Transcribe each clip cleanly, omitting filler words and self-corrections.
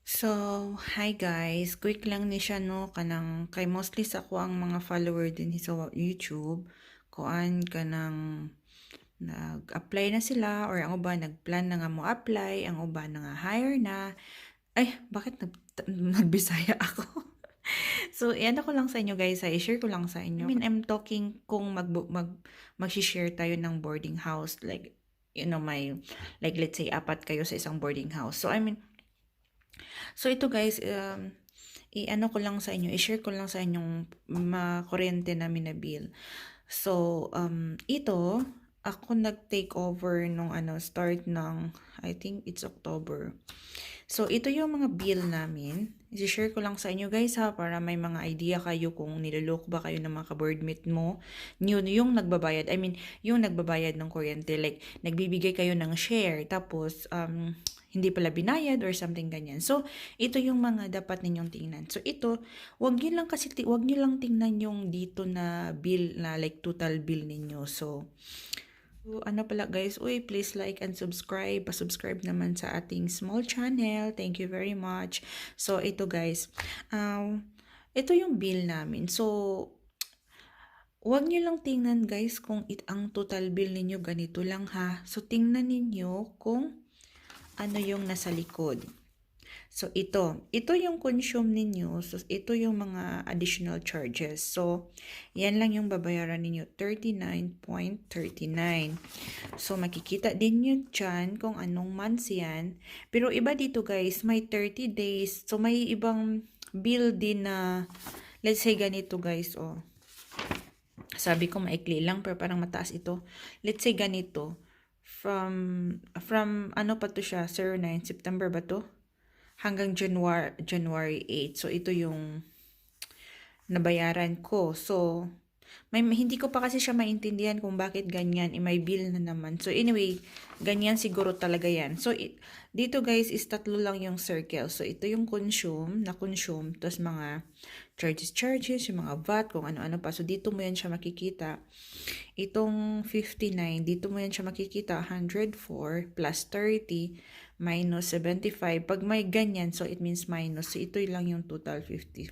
So, hi guys. Quick lang ni siya no kanang kay mostly sa ko ang mga follower din sa YouTube. Kuan kanang nag-apply na sila or ang uba nagplan na nga mo apply, ang uba na nga hire na. Ay, bakit nagbisaya ako? So, iyan ko lang sa inyo guys, i-share ko lang sa inyo. I mean, I'm talking kung mag-share tayo ng boarding house like may like let's say apat kayo sa isang boarding house. So ito guys, i-ano ko lang sa inyo, i-share ko lang sa inyong kuryente namin na bill. So, ito, ako nag-take over nung start ng, I think it's October. So, ito yung mga bill namin. I-share ko lang sa inyo guys ha, para may mga idea kayo kung niloloko ba kayo ng mga ka-boardmate mo. Yung nagbabayad, I mean, yung nagbabayad ng kuryente, like, nagbibigay kayo ng share, tapos, hindi pala binayad or something ganyan. So, ito yung mga dapat ninyong tingnan. So, ito, wag niyo lang tingnan yung dito na bill na like total bill ninyo. So, ano pala guys, please like and subscribe. Pa-subscribe naman sa ating small channel. Thank you very much. So, ito guys, ito yung bill namin. So, wag niyo lang tingnan guys kung ang total bill ninyo ganito lang ha. So, tingnan ninyo kung ano yung nasa likod. So, ito yung consume ninyo. So, ito yung mga additional charges. So, yan lang yung babayaran ninyo, 39.39. So, makikita din nyo dyan kung anong months yan. Pero iba dito guys, may 30 days. So, may ibang bill din na, let's say ganito guys, oh. Sabi ko maikli lang, pero parang mataas ito. Let's say ganito. From ano pa to siya, 09, September ba to? Hanggang January 8. So, ito yung nabayaran ko. So, hindi ko pa kasi siya maintindihan kung bakit ganyan. May bill na naman. So, anyway, ganyan siguro talaga yan. So, dito guys is tatlo lang yung circle. So, ito yung consume. Tapos mga charges, yung mga VAT, kung ano-ano pa. So, dito mo yan siya makikita. Itong 59, dito mo yan siya makikita. 104 plus 30 minus 75. Pag may ganyan, so it means minus. So, ito lang yung total 59.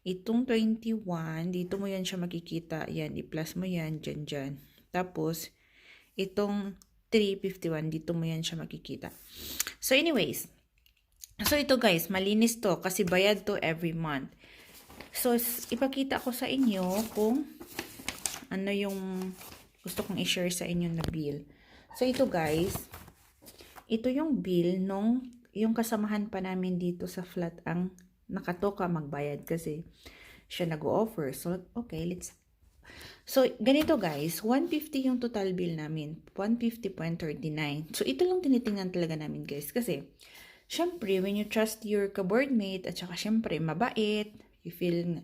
Itong 21, dito mo yan siya makikita. Yan, i-plus mo yan, dyan. Tapos, itong 351, dito mo yan siya makikita. So, anyways. So, ito guys, malinis to kasi bayad to every month. So, ipakita ko sa inyo kung ano yung gusto kong i-share sa inyo na bill. So, ito guys, ito yung bill yung kasamahan pa namin dito sa flat ang nakatoka magbayad kasi siya nag-o-offer. So, okay, So, ganito guys, 150 yung total bill namin. 150.39. So, ito lang tinitingnan talaga namin guys. Kasi, syempre, when you trust your ka-boardmate at saka syempre, mabait, you feel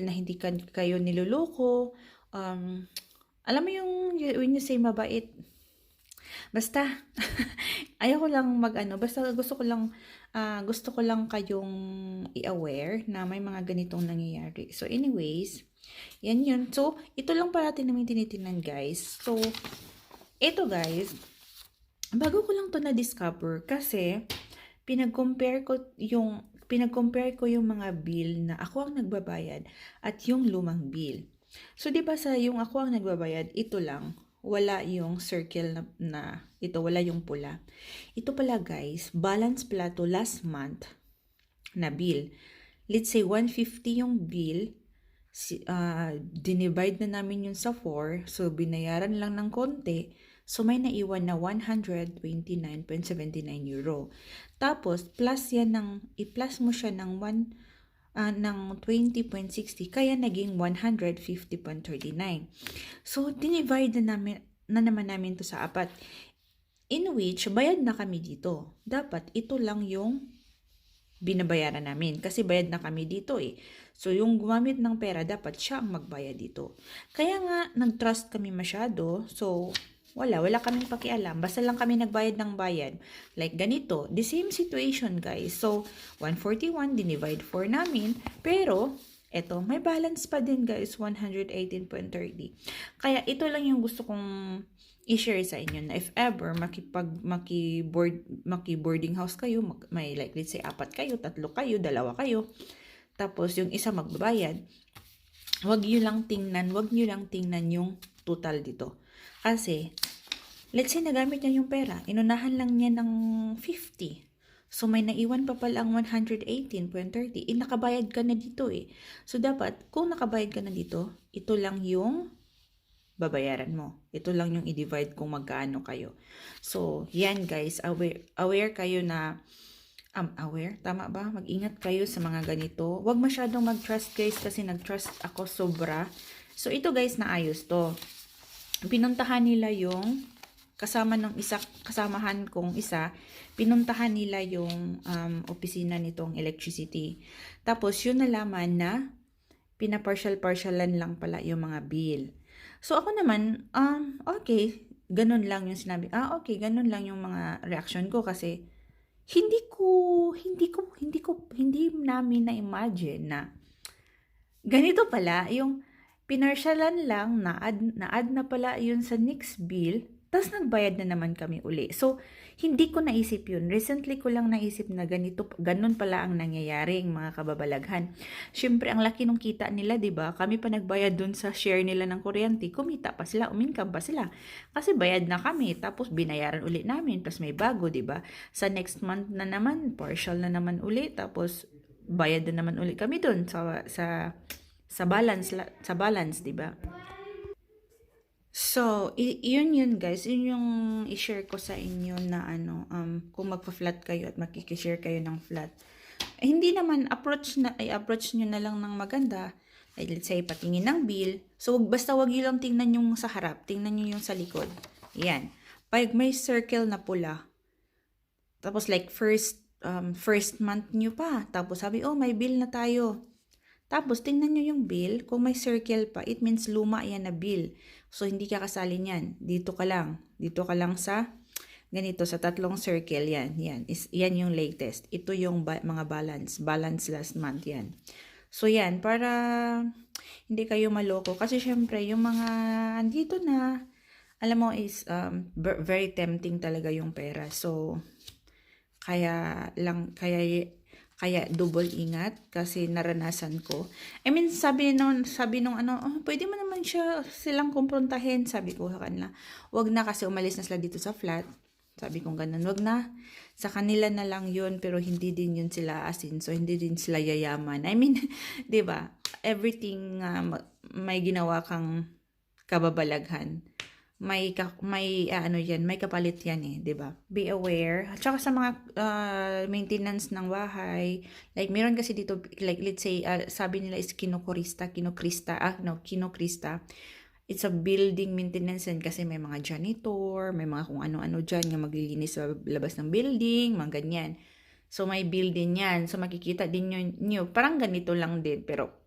na hindi kayo niloloko. Alam mo yung when you say mabait, basta, ayaw ko lang basta gusto ko lang kayong i-aware na may mga ganitong nangyayari. So, anyways, yan yun. So, ito lang parati namin tinitingnan, guys. So, ito guys, bago ko lang to na-discover kasi, pinag-compare ko yung mga bill na ako ang nagbabayad at yung lumang bill. So, di ba sa yung ako ang nagbabayad, ito lang. Wala yung circle na ito, wala yung pula. Ito pala guys, balance pala to last month na bill. Let's say 150 yung bill, dinivide na namin yun sa 4, so binayaran lang ng konti, so may naiwan na 129.79 euro. Tapos, i-plus mo siya ng 20.60, kaya naging 150.39. So, dinivide na naman namin to sa apat. In which, bayad na kami dito. Dapat, ito lang yung binabayaran namin. Kasi bayad na kami dito eh. So, yung gumamit ng pera, dapat siya ang magbayad dito. Kaya nga, nag-trust kami masyado. So, wala kaming pakialam. Basta lang kami nagbayad ng bayad. Like ganito, the same situation guys. So, 141 dinivide 4 namin. Pero, eto, may balance pa din guys, 118.30. Kaya ito lang yung gusto kong i-share sa inyo na if ever maki-boarding house kayo, may like let's say 4 kayo, 3 kayo, 2 kayo, tapos yung isa magbabayad, wag nyo lang tingnan yung total dito. Kasi, let's say nagamit niya yung pera, inunahan lang niya ng 50. So, may naiwan pa palang 118.30. Nakabayad ka na dito eh. So, dapat, kung nakabayad ka na dito, ito lang yung babayaran mo. Ito lang yung i-divide kung magkano kayo. So, yan guys, aware kayo na, aware? Tama ba? Mag-ingat kayo sa mga ganito. Huwag masyadong mag-trust guys kasi nag-trust ako sobra. So, ito guys, naayos to. Pinuntahan nila yung kasamahan kong isa, pinuntahan nila yung opisina nitong electricity. Tapos, yun nalaman na pinapartial-partialan lang pala yung mga bill. So, ako naman, okay, ganun lang yung sinabi. Okay, ganun lang yung mga reaction ko kasi hindi namin na-imagine na ganito pala, yung pinartialan lang, na-add na pala yun sa next bill, tapos nagbayad na naman kami uli. So, hindi ko naisip yun. Recently ko lang naisip na ganun pala ang nangyayari, mga kababalaghan. Siyempre, ang laki nung kita nila, di ba? Kami pa nagbayad dun sa share nila ng kuryente. Kumita pa sila, umincome pa sila. Kasi bayad na kami, tapos binayaran uli namin, tapos may bago, di ba? Sa next month na naman, partial na naman uli, tapos bayad na naman uli kami dun sa balance, di ba? So, yun guys, yun yung i-share ko sa inyo na kung magpa-flat kayo at makikishare kayo ng flat. Hindi naman approach nyo na lang ng maganda. Like, let's say, patingin ng bill. So, basta wag nyo lang tingnan yung sa harap, tingnan nyo yung sa likod. Yan. Pag may circle na pula, tapos like first month nyo pa, tapos sabi, may bill na tayo. Tapos, tingnan nyo yung bill. Kung may circle pa, it means luma yan na bill. So, hindi ka kasali niyan. Dito ka lang. Dito ka lang sa ganito, sa 3 circle. Yan. Yan yung latest. Ito yung mga balance. Balance last month yan. So, yan. Para hindi kayo maloko. Kasi, syempre, yung mga andito na, alam mo, is very tempting talaga yung pera. So, kaya double ingat kasi naranasan ko. I mean, sabi nung pwede mo naman silang kumprontahin. Sabi ko sa kanila, wag na kasi umalis na sila dito sa flat. Sabi ko ganun, wag na. Sa kanila na lang yun, pero hindi din yun sila asin. So, hindi din sila yayaman. I mean, di ba? Everything may ginawa kang kababalaghan. May kapalit yan eh, 'di ba? Be aware. At saka sa mga maintenance ng bahay, like meron kasi dito, like let's say sabi nila is kinokrista. It's a building maintenance yan kasi may mga janitor, may mga kung ano-ano dyan nga maglilinis sa labas ng building, mga ganyan. So may building yan. So makikita din nyo, parang ganito lang din, pero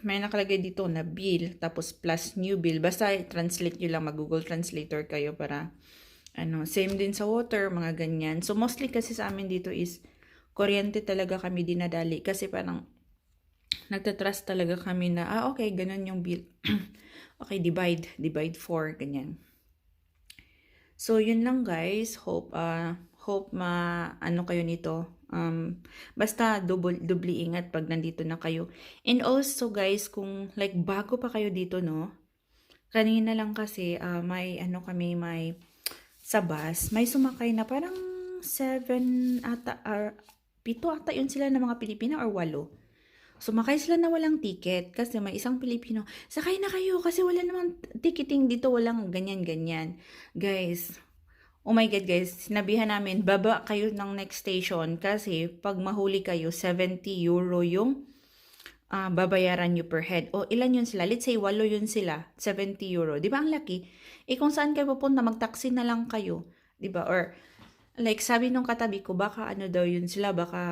may nakalagay dito na bill, tapos plus new bill. Basta translate nyo lang, mag-Google Translator kayo para, same din sa water, mga ganyan. So, mostly kasi sa amin dito is, kuryente talaga kami dinadali. Kasi parang, nagtatrust talaga kami na, okay, ganun yung bill. Okay, divide 4, ganyan. So, yun lang guys. Hope kayo nito. Basta double ingat pag nandito na kayo. And also guys, kung like bago pa kayo dito, no? Kanina lang kasi may sa bus, may sumakay na parang 7 ata or 7 ata yun sila na mga Pilipino or 8. Sumakay sila na walang ticket kasi may isang Pilipino, sakay na kayo kasi wala namang ticketing dito, walang ganyan. Guys, oh my God guys, sinabihan namin, baba kayo ng next station kasi pag mahuli kayo, 70 euro yung babayaran nyo per head. O ilan yun sila? Let's say 8 yun sila, 70 euro. Di ba ang laki? Kung saan kayo pupunta, mag-taxi na lang kayo. Di ba? Or like sabi nung katabi ko, baka daw yun sila, baka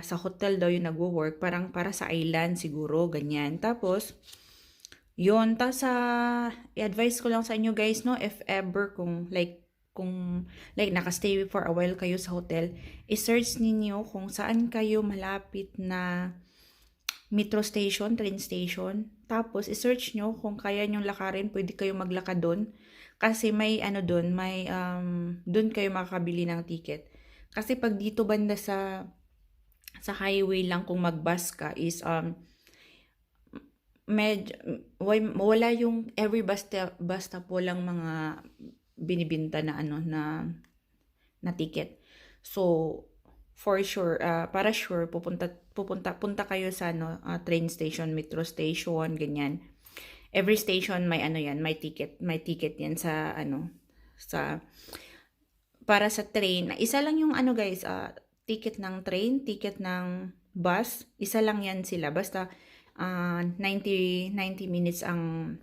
sa hotel daw yun nagwo-work, parang para sa island siguro, ganyan. Tapos, yun, i-advise ko lang sa inyo guys, no, if ever kung nakastay for a while kayo sa hotel, i-search ninyo kung saan kayo malapit na metro station, train station. Tapos, i-search nyo kung kaya nyong lakarin, pwede kayo maglakad doon. Kasi may ano doon, may, doon kayo makakabili ng ticket. Kasi pag dito banda sa highway lang kung mag-bus ka is, wala yung every bus stop walang mga binibinta na ano na ticket. So for sure para sure punta kayo sa ano train station, metro station, ganyan. Every station may ano yan, may ticket yan sa ano sa para sa train. Isa lang yung ano guys, ticket ng train, ticket ng bus, isa lang yan sila. Basta 90 minutes ang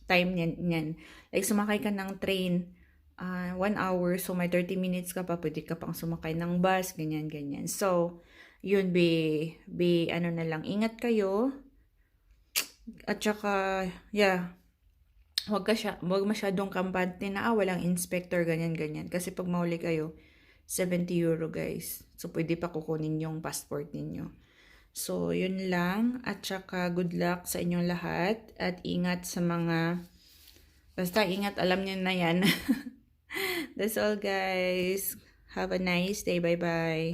time niyan. Like sumakay ka ng train 1 hour, so may 30 minutes ka pa, pwede ka pang sumakay ng bus, ganyan. So, yun, ano na lang, ingat kayo. At saka, yeah, wag masyadong kampante na, walang inspector, ganyan. Kasi pag mahuli kayo, 70 euro guys. So, pwede pa kukunin yung passport ninyo. So, yun lang. At saka, good luck sa inyong lahat. At ingat sa mga, basta ingat, alam niyo na yan. That's all guys. Have a nice day. Bye-bye.